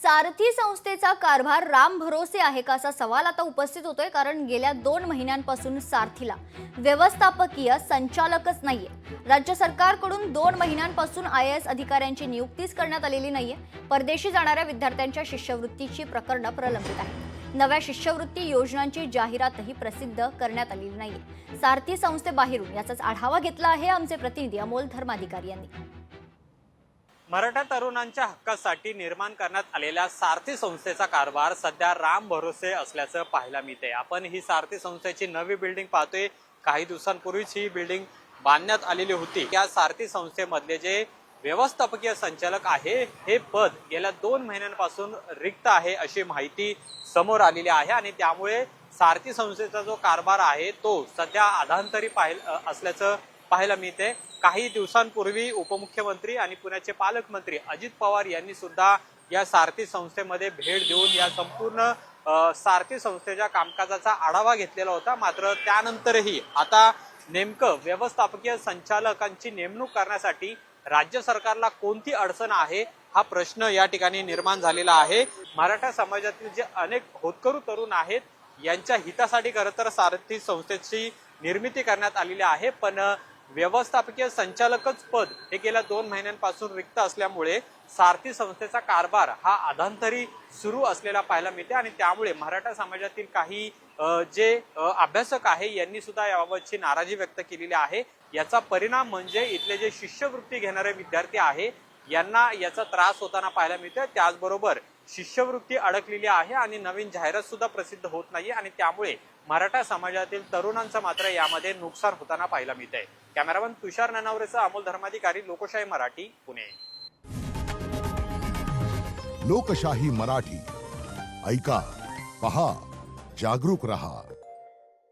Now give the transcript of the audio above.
सारथी संस्थेचा कारभार राम भरोसे आहे का असा सवाल आता उपस्थित होतोय, कारण गेल्या 2 महिन्यांपासून सारथीला व्यवस्थापकीय संचालकच नाहीये। राज्य सरकारकडून 2 महिन्यांपासून IAS अधिकाऱ्यांची नियुक्तीच करण्यात आलेली नाहीये। परदेशी जाणाऱ्या विद्यार्थ्यांच्या शिष्यवृत्तीची प्रकरणं प्रलंबित आहेत। नव्या शिष्यवृत्ती योजनांची जाहिरातही प्रसिद्ध करण्यात आलेली नाहीये। सारथी संस्थेबाहेरून याचाच आढावा घेतला आहे आमचे प्रतिनिधी अमोल धर्माधिकारी यांनी। मराठा तरुणांच्या हक्कासाठी निर्माण करण्यात आलेल्या सारथी संस्थेचा कारभार सध्या राम भरोसे असल्याचं पाहायला मिळते। आपण ही सारथी संस्थेची नवी बिल्डिंग पाहतोय। काही दिवसांपूर्वीच ही बिल्डिंग बांधण्यात आलेली होती। या सारथी संस्थेमधले जे व्यवस्थापकीय संचालक आहे हे पद गेल्या 2 महिन्यांपासून रिक्त आहे अशी माहिती समोर आलेली आहे आणि त्यामुळे सारथी संस्थेचा जो कारभार आहे तो सध्या अधांतरी असल्याचं पाहायला मिळते। काही दिवसांपूर्वी उपमुख्यमंत्री आणि पुण्याचे पालकमंत्री अजित पवार यांनी सुद्धा या सारथी संस्थेमध्ये भेट देऊन या संपूर्ण सारथी संस्थेच्या कामकाजाचा आढावा घेतलेला होता। मात्र त्यानंतरही आता नेमकं व्यवस्थापकीय संचालकांची नेमणूक करण्यासाठी राज्य सरकारला कोणती अडचण आहे हा प्रश्न या ठिकाणी निर्माण झालेला आहे। मराठा समाजातील जे अनेक होतकरू तरुण आहेत यांच्या हितासाठी खरं तर सारथी संस्थेची निर्मिती करण्यात आलेली आहे, पण व्यवस्थापकीय संचालकच पद हे गेल्या 2 महिन्यांपासून रिक्त असल्यामुळे सारथी संस्थेचा कारभार हा अधांतरी सुरू असलेला पाहायला मिळते आणि त्यामुळे मराठा समाजातील काही जे अभ्यासक आहे यांनी सुद्धा याबाबतची नाराजी व्यक्त केलेली आहे। याचा परिणाम म्हणजे इथले जे शिष्यवृत्ती घेणारे विद्यार्थी आहे यांना याचा त्रास होताना पाहायला मिळतोय। त्याचबरोबर शिष्यवृत्ती अडकलेली आहे आणि नवीन जाहिरात सुद्धा प्रसिद्ध होत नाही आणि त्यामुळे मराठा समाजातील तरुणांचं मात्र यामध्ये नुकसान होताना पाहायला मिळतंय। कॅमेरामन तुषार ननावरेसह अमोल धर्माधिकारी, लोकशाही मराठी, पुणे। लोकशाही मराठी ऐका, पहा, जागरूक रहा।